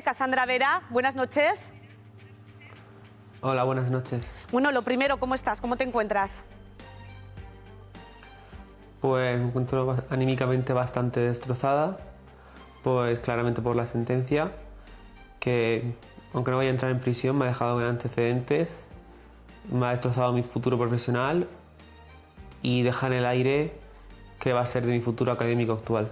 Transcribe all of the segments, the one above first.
Cassandra Vera, buenas noches. Hola, buenas noches. Bueno, lo primero, ¿cómo estás? ¿Cómo te encuentras? Pues me encuentro anímicamente bastante destrozada, pues claramente por la sentencia, que aunque no vaya a entrar en prisión me ha dejado antecedentes, me ha destrozado mi futuro profesional y deja en el aire qué va a ser de mi futuro académico actual.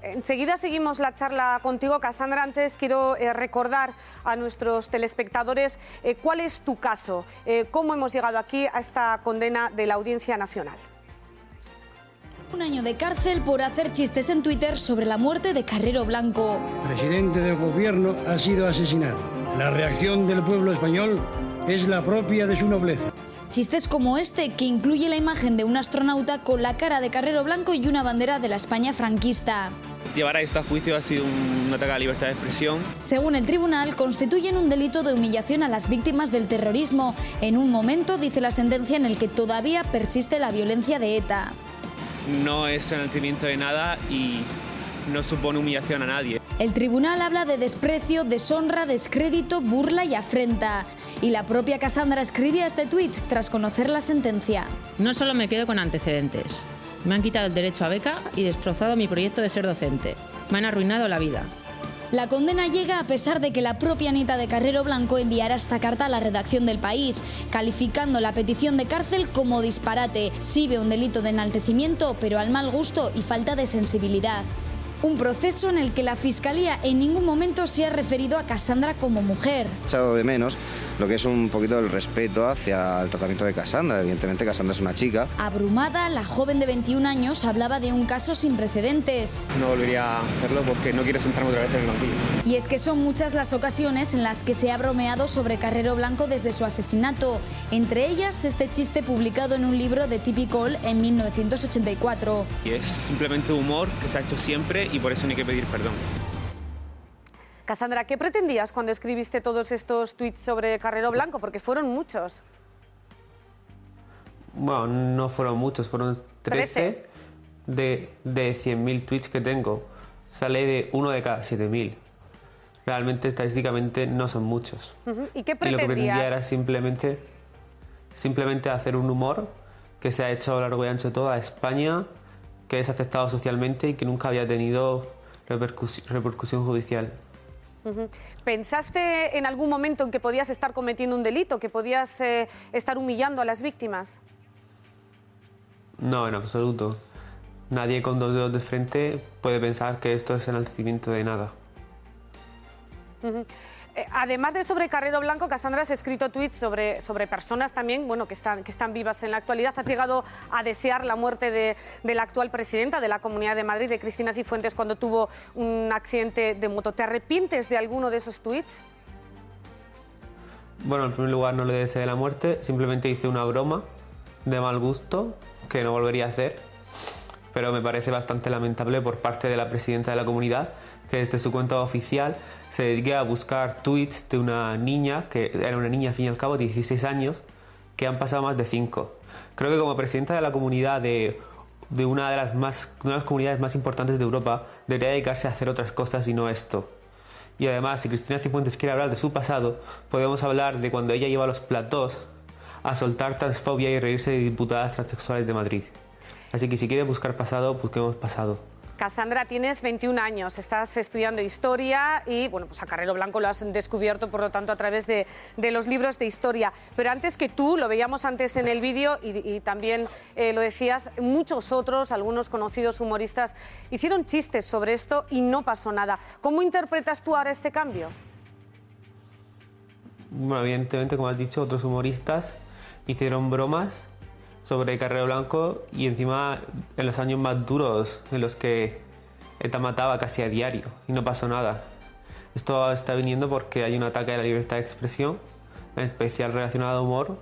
Enseguida seguimos la charla contigo, Cassandra. Antes quiero recordar a nuestros telespectadores cuál es tu caso, cómo hemos llegado aquí a esta condena de la Audiencia Nacional. 1 año de cárcel por hacer chistes en Twitter sobre la muerte de Carrero Blanco. El presidente del gobierno ha sido asesinado. La reacción del pueblo español es la propia de su nobleza. Chistes como este, que incluye la imagen de un astronauta con la cara de Carrero Blanco y una bandera de la España franquista. Llevar a esto a juicio ha sido un ataque a la libertad de expresión. Según el tribunal, constituyen un delito de humillación a las víctimas del terrorismo, en un momento, dice la sentencia, en el que todavía persiste la violencia de ETA. No es enaltecimiento de nada y no supone humillación a nadie. El tribunal habla de desprecio, deshonra, descrédito, burla y afrenta. Y la propia Cassandra escribía este tuit tras conocer la sentencia. No solo me quedo con antecedentes. Me han quitado el derecho a beca y destrozado mi proyecto de ser docente. Me han arruinado la vida. La condena llega a pesar de que la propia Anita de Carrero Blanco enviara esta carta a la redacción del País, calificando la petición de cárcel como disparate. Sí ve un delito de enaltecimiento, pero al mal gusto y falta de sensibilidad. Un proceso en el que la Fiscalía en ningún momento se ha referido a Cassandra como mujer. He echado de menos lo que es un poquito el respeto hacia el tratamiento de Cassandra. Evidentemente Cassandra es una chica. Abrumada, la joven de 21 años hablaba de un caso sin precedentes. No volvería a hacerlo porque no quiero sentarme otra vez en el banquillo. Y es que son muchas las ocasiones en las que se ha bromeado sobre Carrero Blanco desde su asesinato. Entre ellas, este chiste publicado en un libro de Typical en 1984. Y es simplemente humor que se ha hecho siempre y por eso no hay que pedir perdón. Cassandra, ¿qué pretendías cuando escribiste todos estos tuits sobre Carrero Blanco? Porque fueron muchos. Bueno, no fueron muchos, fueron 13 de 100.000 tweets que tengo. Sale de 1 de cada 7.000. Realmente, estadísticamente, no son muchos. ¿Y qué Y pretendías? lo que pretendía era simplemente hacer un humor que se ha hecho a lo largo y ancho de toda España, que es aceptado socialmente y que nunca había tenido repercusión judicial. ¿Pensaste en algún momento en que podías estar cometiendo un delito, que podías estar humillando a las víctimas? No, en absoluto. Nadie con 2 dedos de frente puede pensar que esto es enaltecimiento de nada. Además de sobre Carrero Blanco, Cassandra, has escrito tuits sobre personas también, bueno, que están vivas en la actualidad. Has llegado a desear la muerte de la actual presidenta de la Comunidad de Madrid, de Cristina Cifuentes, cuando tuvo un accidente de moto. ¿Te arrepientes de alguno de esos tuits? Bueno, en primer lugar no le deseé la muerte, simplemente hice una broma de mal gusto que no volvería a hacer, pero me parece bastante lamentable por parte de la presidenta de la comunidad que desde su cuenta oficial se dedique a buscar tweets de una niña, que era una niña al fin y al cabo, 16 años, que han pasado más de 5. Creo que como presidenta de la comunidad de una de las comunidades más importantes de Europa, debería dedicarse a hacer otras cosas y no esto. Y además, si Cristina Cifuentes quiere hablar de su pasado, podemos hablar de cuando ella iba a los platós a soltar transfobia y reírse de diputadas transexuales de Madrid. Así que si quiere buscar pasado, busquemos pasado. Cassandra, tienes 21 años, estás estudiando historia y bueno, pues a Carrero Blanco lo has descubierto, por lo tanto, a través de los libros de historia. Pero antes que tú, lo veíamos antes en el vídeo y también lo decías, muchos otros, algunos conocidos humoristas, hicieron chistes sobre esto y no pasó nada. ¿Cómo interpretas tú ahora este cambio? Bueno, evidentemente, como has dicho, otros humoristas hicieron bromas sobre Carrero Blanco y encima en los años más duros en los que ETA mataba casi a diario y no pasó nada. Esto está viniendo porque hay un ataque a la libertad de expresión, en especial relacionado al humor,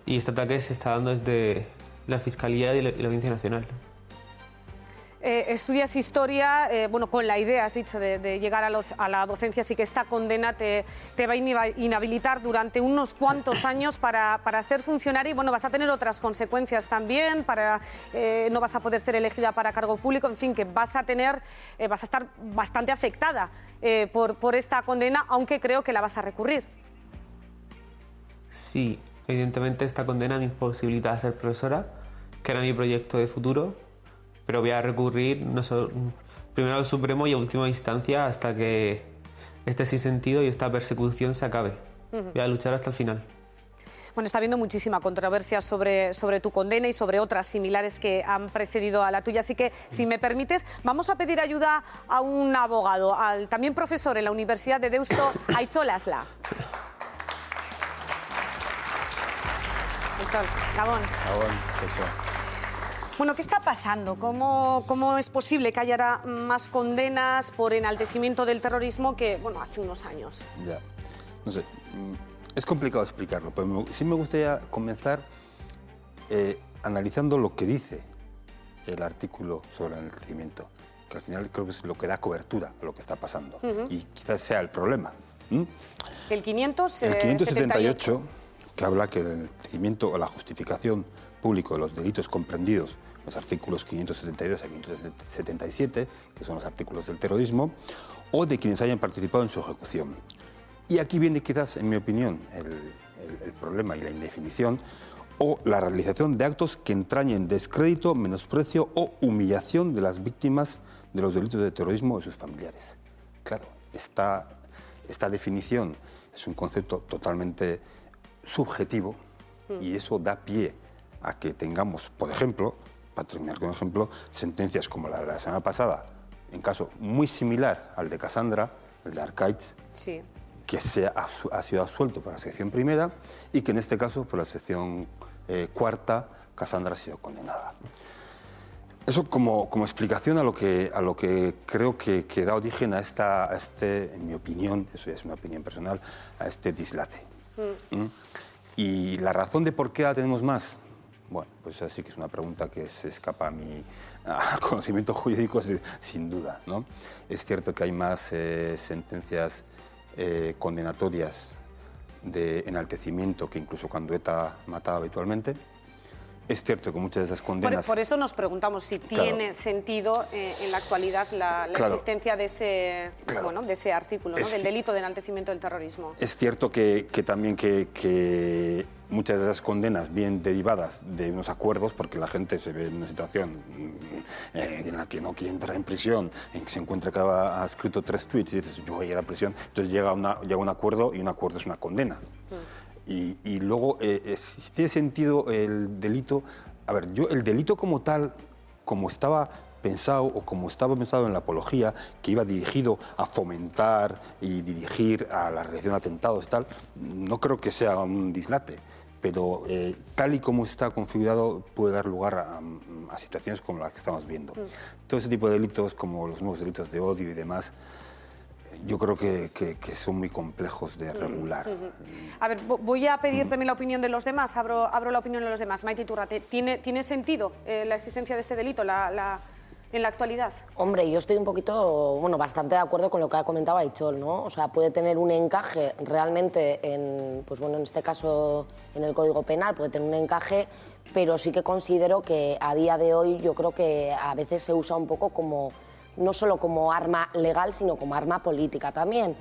y este ataque se está dando desde la Fiscalía y la Audiencia Nacional. Estudias historia, bueno, con la idea, has dicho, de llegar a la docencia, así que esta condena te va a inhabilitar durante unos cuantos años para ser funcionaria y, bueno, vas a tener otras consecuencias también, no vas a poder ser elegida para cargo público, en fin, que vas a estar bastante afectada por esta condena, aunque creo que la vas a recurrir. Sí, evidentemente esta condena me imposibilita ser profesora, que era mi proyecto de futuro, pero voy a recurrir primero al Supremo y a última instancia hasta que este sinsentido y esta persecución se acabe. Voy a luchar hasta el final. Bueno, está habiendo muchísima controversia sobre tu condena y sobre otras similares que han precedido a la tuya. Así que, si me permites, vamos a pedir ayuda a un abogado, al también profesor en la Universidad de Deusto, Aitzol Asla. Aitzol, Gabón. Gabón, eso. Bueno, ¿qué está pasando? ¿Cómo es posible que haya más condenas por enaltecimiento del terrorismo que, bueno, hace unos años? Ya, no sé, es complicado explicarlo, pero sí me gustaría comenzar analizando lo que dice el artículo sobre el enaltecimiento, que al final creo que es lo que da cobertura a lo que está pasando, y quizás sea el problema. El 578. El 578, que habla que el enaltecimiento o la justificación público de los delitos comprendidos, los artículos 572 a 577, que son los artículos del terrorismo, o de quienes hayan participado en su ejecución. Y aquí viene quizás, en mi opinión, el problema y la indefinición, o la realización de actos que entrañen descrédito, menosprecio o humillación de las víctimas de los delitos de terrorismo y sus familiares. Claro, esta definición es un concepto totalmente subjetivo y eso da pie a que tengamos, por ejemplo, para terminar con un ejemplo, sentencias como la de la semana pasada, en caso muy similar al de Cassandra, el de Arkaitz, sí, que ha sido absuelto por la sección primera y que en este caso, por la sección cuarta, Cassandra ha sido condenada. Eso como explicación a lo que creo que da origen a este, en mi opinión, eso ya es una opinión personal, a este dislate. Y la razón de por qué la tenemos más, bueno, pues así que es una pregunta que se escapa a mi conocimiento jurídico, sin duda, ¿no? Es cierto que hay más sentencias condenatorias de enaltecimiento que incluso cuando ETA mataba habitualmente. Es cierto que muchas de esas condenas... Por eso nos preguntamos si tiene sentido en la actualidad la existencia de ese artículo, ¿no? Del delito de enaltecimiento del terrorismo. Es cierto que también que muchas de esas condenas vienen derivadas de unos acuerdos, porque la gente se ve en una situación en la que no quiere entrar en prisión, en que se encuentra que ha escrito 3 tweets y dices, yo voy a ir a prisión, entonces llega un acuerdo y un acuerdo es una condena. Y luego, si tiene sentido el delito... A ver, el delito como tal, como estaba pensado o como estaba pensado en la apología, que iba dirigido a fomentar y dirigir a la realización de atentados y tal, no creo que sea un dislate, pero tal y como está configurado puede dar lugar a situaciones como las que estamos viendo. Todo ese tipo de delitos, como los nuevos delitos de odio y demás, yo creo que son muy complejos de regular. A ver, voy a pedir también la opinión de los demás. Abro la opinión de los demás. Maite Iturrate, ¿tiene sentido la existencia de este delito en la actualidad? Hombre, yo estoy un poquito, bastante de acuerdo con lo que ha comentado Aitzol, ¿no? O sea, puede tener un encaje realmente en este caso en el Código Penal, puede tener un encaje, pero sí que considero que a día de hoy yo creo que a veces se usa un poco como... no solo como arma legal, sino como arma política también.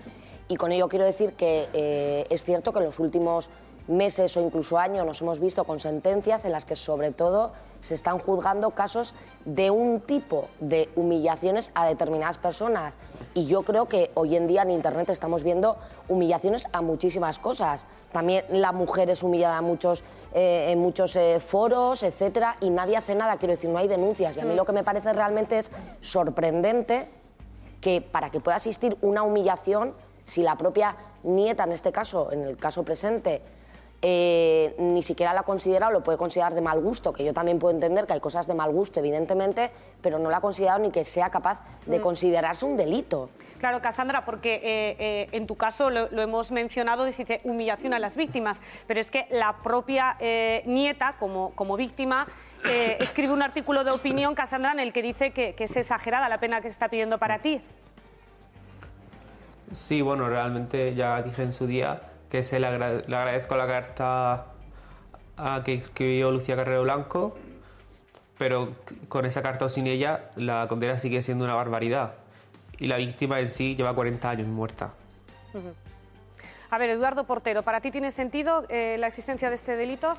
Y con ello quiero decir que es cierto que en los últimos meses o incluso años nos hemos visto con sentencias en las que sobre todo se están juzgando casos de un tipo de humillaciones a determinadas personas. Y yo creo que hoy en día en Internet estamos viendo humillaciones a muchísimas cosas. También la mujer es humillada en muchos foros, etcétera, y nadie hace nada, quiero decir, no hay denuncias. Y a mí lo que me parece realmente es sorprendente que para que pueda existir una humillación, si la propia nieta, en este caso, en el caso presente, ni siquiera la considera o lo puede considerar de mal gusto, que yo también puedo entender que hay cosas de mal gusto, evidentemente, pero no la ha considerado ni que sea capaz de considerarse un delito. Claro, Cassandra, porque en tu caso lo hemos mencionado, dice humillación a las víctimas, pero es que la propia nieta, como víctima, escribe un artículo de opinión, Cassandra, en el que dice que es exagerada la pena que se está pidiendo para ti. Sí, bueno, realmente ya dije en su día que le agradezco la carta que escribió Lucía Carrero Blanco, pero con esa carta o sin ella la condena sigue siendo una barbaridad y la víctima en sí lleva 40 años muerta. A ver, Eduardo Portero, ¿para ti tiene sentido la existencia de este delito?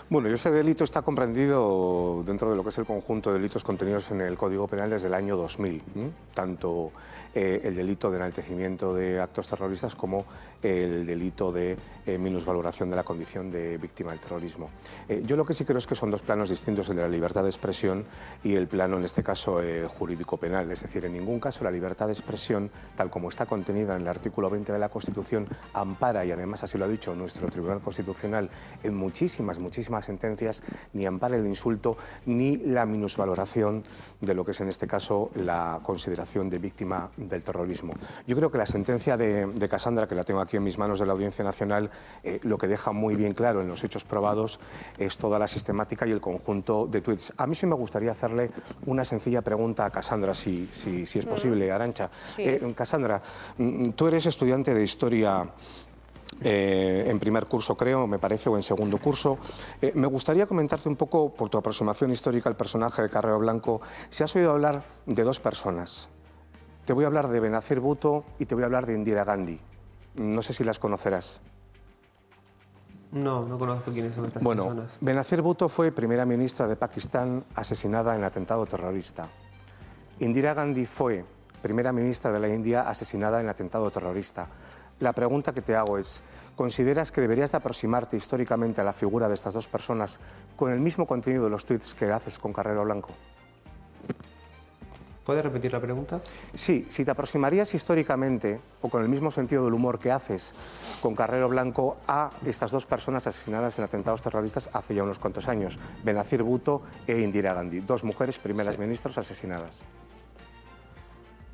Bueno, ese delito está comprendido dentro de lo que es el conjunto de delitos contenidos en el Código Penal desde el año 2000, tanto el delito de enaltecimiento de actos terroristas como el delito de minusvaloración de la condición de víctima del terrorismo. Yo lo que sí creo es que son dos planos distintos, el de la libertad de expresión y el plano, en este caso, jurídico-penal. Es decir, en ningún caso la libertad de expresión, tal como está contenida en el artículo 20 de la Constitución, ampara, y además así lo ha dicho nuestro Tribunal Constitucional en muchísimas sentencias, ni ampara el insulto ni la minusvaloración de lo que es en este caso la consideración de víctima del terrorismo. Yo creo que la sentencia de Cassandra, que la tengo aquí en mis manos de la Audiencia Nacional, lo que deja muy bien claro en los hechos probados es toda la sistemática y el conjunto de tuits. A mí sí me gustaría hacerle una sencilla pregunta a Cassandra, si es posible, Arantxa. Sí. Cassandra, tú eres estudiante de Historia en primer curso, creo, me parece, o en segundo curso. Me gustaría comentarte un poco, por tu aproximación histórica al personaje de Carrero Blanco, si has oído hablar de dos personas. Te voy a hablar de Benazir Bhutto y te voy a hablar de Indira Gandhi. No sé si las conocerás. No conozco quiénes son estas personas. Benazir Bhutto fue primera ministra de Pakistán asesinada en atentado terrorista. Indira Gandhi fue primera ministra de la India asesinada en atentado terrorista. La pregunta que te hago es, ¿consideras que deberías de aproximarte históricamente a la figura de estas dos personas con el mismo contenido de los tuits que haces con Carrero Blanco? ¿Puedes repetir la pregunta? Sí, si te aproximarías históricamente o con el mismo sentido del humor que haces con Carrero Blanco a estas dos personas asesinadas en atentados terroristas hace ya unos cuantos años, Benazir Bhutto e Indira Gandhi, dos mujeres primeras ministras asesinadas.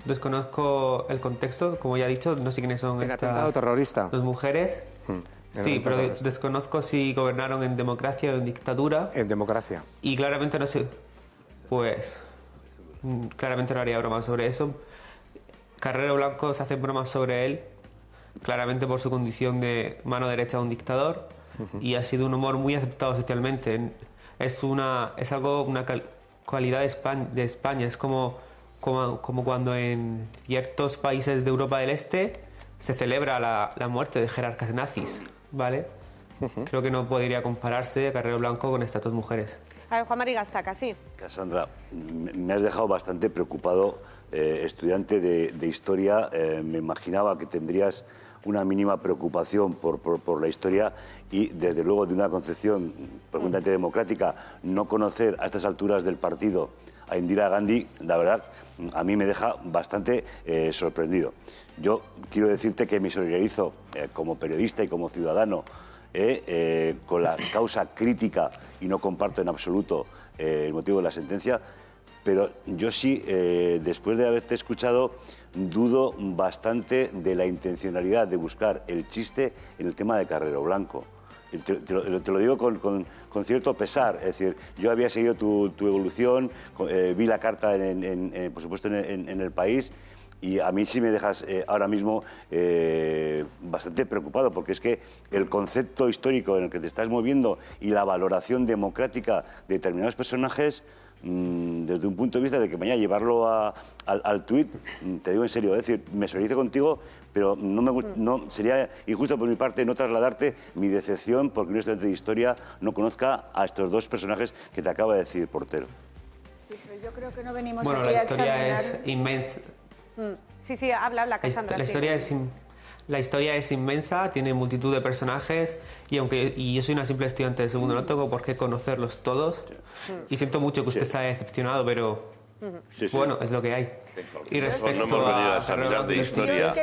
Desconozco el contexto, como ya he dicho, no sé quiénes son ¿El atentado terrorista? Dos mujeres. Sí, pero desconozco si gobernaron en democracia o en dictadura. En democracia. Y claramente no sé, pues, claramente no haría bromas sobre eso. Carrero Blanco se hacen bromas sobre él, claramente por su condición de mano derecha de un dictador, y ha sido un humor muy aceptado socialmente. Es una cualidad de España, es como cuando en ciertos países de Europa del Este se celebra la muerte de jerarcas nazis, ¿vale? Creo que no podría compararse Carrero Blanco con estas dos mujeres. A ver, Juan Mari Gastaca, sí. Cassandra, me has dejado bastante preocupado. Estudiante de Historia, me imaginaba que tendrías una mínima preocupación por la historia y, desde luego, de una concepción profundamente democrática, no conocer a estas alturas del partido a Indira Gandhi, la verdad, a mí me deja bastante sorprendido. Yo quiero decirte que me solidarizo como periodista y como ciudadano con la causa crítica y no comparto en absoluto el motivo de la sentencia, pero yo sí, después de haberte escuchado, dudo bastante de la intencionalidad de buscar el chiste en el tema de Carrero Blanco. Te lo digo con cierto pesar, es decir, yo había seguido tu evolución, vi la carta, por supuesto, en El País, y a mí sí me dejas ahora mismo bastante preocupado, porque es que el concepto histórico en el que te estás moviendo y la valoración democrática de determinados personajes, desde un punto de vista de que mañana llevarlo al tuit, te digo en serio, es decir, me solidarizo contigo, pero no sería injusto por mi parte no trasladarte mi decepción porque un estudiante de historia no conozca a estos dos personajes que te acaba de decir Portero. Sí, pero yo creo que no venimos bueno, aquí a examinar... Bueno, la historia es inmensa. Sí, habla Cassandra. La historia es inmensa, tiene multitud de personajes y yo soy una simple estudiante de segundo, no tengo por qué conocerlos todos y siento mucho que usted se haya decepcionado, pero Bueno, es lo que hay. Y respecto no hemos venido a examinar de historia. Sí,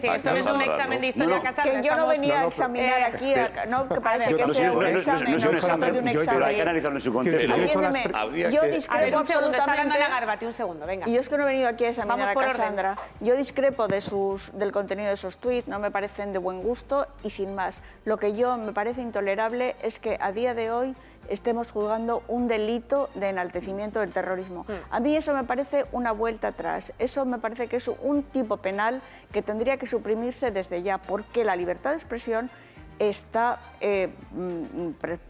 esto no es un examen de historia, Cassandra. Que yo no venía a examinar aquí, no que parece que sea un examen, no se trata de un examen. Pero hay que analizarlo en su contexto. Yo discrepo un segundo, está hablando absolutamente. Ana Garbati, un segundo, venga. Y yo es que no he venido aquí a examinar Vamos a por Cassandra. Yo discrepo del contenido de esos tuits, no me parecen de buen gusto y sin más. Lo que yo me parece intolerable es que a día de hoy estemos juzgando un delito de enaltecimiento del terrorismo. A mí eso me parece una vuelta atrás. Eso me parece que es un tipo penal que tendría que suprimirse desde ya, porque la libertad de expresión está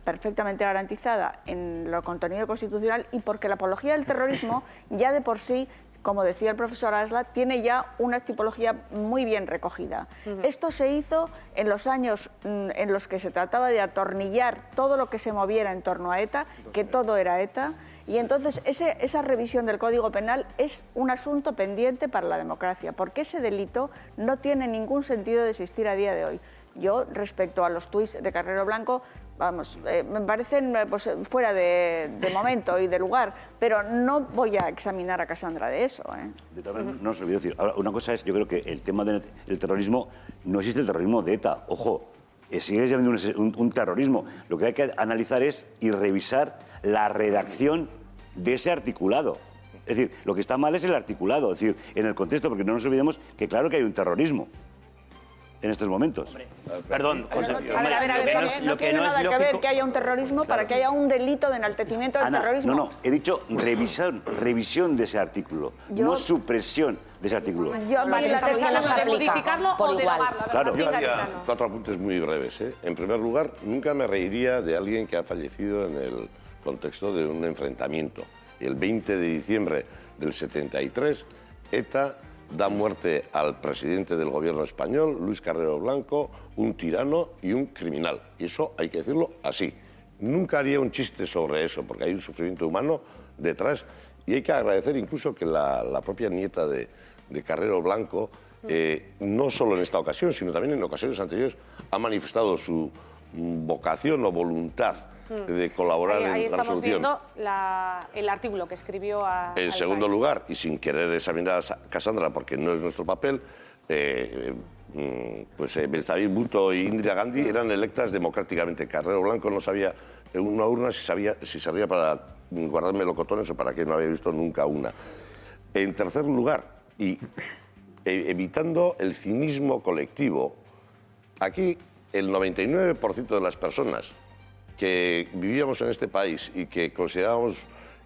perfectamente garantizada en lo contenido constitucional y porque la apología del terrorismo ya de por sí, como decía el profesor Asla, tiene ya una tipología muy bien recogida. Esto se hizo en los años en los que se trataba de atornillar todo lo que se moviera en torno a ETA, que todo era ETA, y entonces esa revisión del Código Penal es un asunto pendiente para la democracia, porque ese delito no tiene ningún sentido de existir a día de hoy. Yo, respecto a los tuits de Carrero Blanco, vamos, me parecen pues, fuera de momento y de lugar, pero no voy a examinar a Cassandra de eso. De todas maneras, no os olvido decir. Ahora, una cosa es, yo creo que el tema del terrorismo, no existe el terrorismo de ETA, ojo, sigue siendo un terrorismo. Lo que hay que analizar es y revisar la redacción de ese articulado. Es decir, lo que está mal es el articulado, es decir, en el contexto, porque no nos olvidemos que claro que hay un terrorismo en estos momentos. Perdón, José. No tiene nada que ver que haya un terrorismo para que haya un delito de enaltecimiento del terrorismo. No, he dicho revisión de ese artículo, no supresión de ese artículo. Yo a mí de modificarlo o derogarlo. Claro. Yo haría 4 apuntes muy breves. En primer lugar, nunca me reiría de alguien que ha fallecido en el contexto de un enfrentamiento. El 20 de diciembre del 73, ETA da muerte al presidente del gobierno español, Luis Carrero Blanco, un tirano y un criminal. Y eso hay que decirlo así. Nunca haría un chiste sobre eso, porque hay un sufrimiento humano detrás. Y hay que agradecer incluso que la propia nieta de Carrero Blanco, no solo en esta ocasión, sino también en ocasiones anteriores, ha manifestado su vocación o voluntad de colaborar en la resolución. Ahí estamos viendo el artículo que escribió a En segundo lugar, y sin querer examinar a Cassandra porque no es nuestro papel, pues Bensabir Bhutto y Indira Gandhi eran electas democráticamente. Carrero Blanco no sabía en una urna si servía para guardar melocotones o para qué, no había visto nunca una. En tercer lugar, y evitando el cinismo colectivo, aquí el 99% de las personas que vivíamos en este país y que considerábamos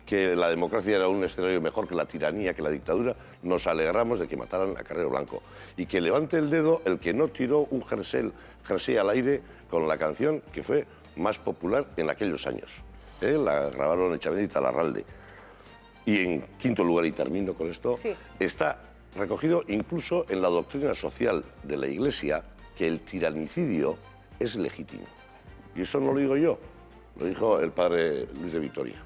que la democracia era un escenario mejor que la tiranía, que la dictadura, nos alegramos de que mataran a Carrero Blanco. Y que levante el dedo el que no tiró un jersey al aire con la canción que fue más popular en aquellos años. La grabaron Echavendi y Talarralde. Y en quinto lugar, y termino con esto, está recogido incluso en la doctrina social de la Iglesia que el tiranicidio es legítimo. Y eso no lo digo yo, lo dijo el padre Luis de Vitoria.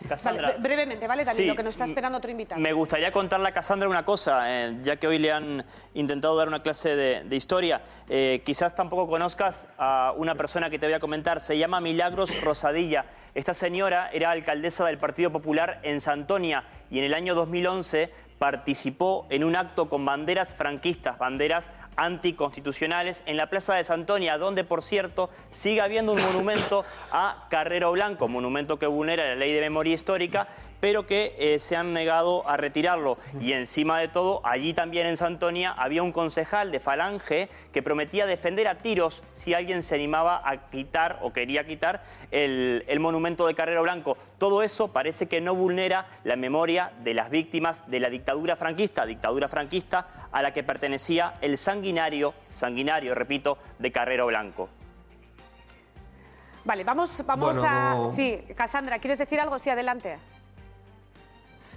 Cassandra, vale, brevemente, ¿vale, Danilo? Que nos está esperando otro invitado. Me gustaría contarle a Cassandra una cosa, ya que hoy le han intentado dar una clase de historia. Quizás tampoco conozcas a una persona que te voy a comentar, se llama Milagros Rosadilla. Esta señora era alcaldesa del Partido Popular en Santonia y en el año 2011 participó en un acto con banderas franquistas, banderas anticonstitucionales en la Plaza de Santonia, donde, por cierto, sigue habiendo un monumento a Carrero Blanco, monumento que vulnera la ley de memoria histórica, pero que se han negado a retirarlo. Y encima de todo, allí también en Santonia había un concejal de Falange que prometía defender a tiros si alguien se animaba a quitar o quería quitar el monumento de Carrero Blanco. Todo eso parece que no vulnera la memoria de las víctimas de la dictadura franquista a la que pertenecía el sanguinario, repito, de Carrero Blanco. Vale, vamos a... Sí, Cassandra, ¿quieres decir algo? Sí, adelante.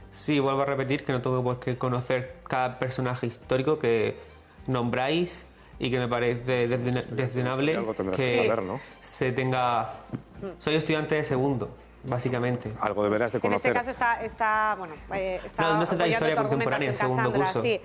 Sí, vuelvo a repetir que no tengo por qué conocer cada personaje histórico que nombráis y que me parece desdenable que se tenga... Soy estudiante de segundo, básicamente. Algo deberás de conocer. En este caso está no sé la historia contemporánea en segundo curso. Sí.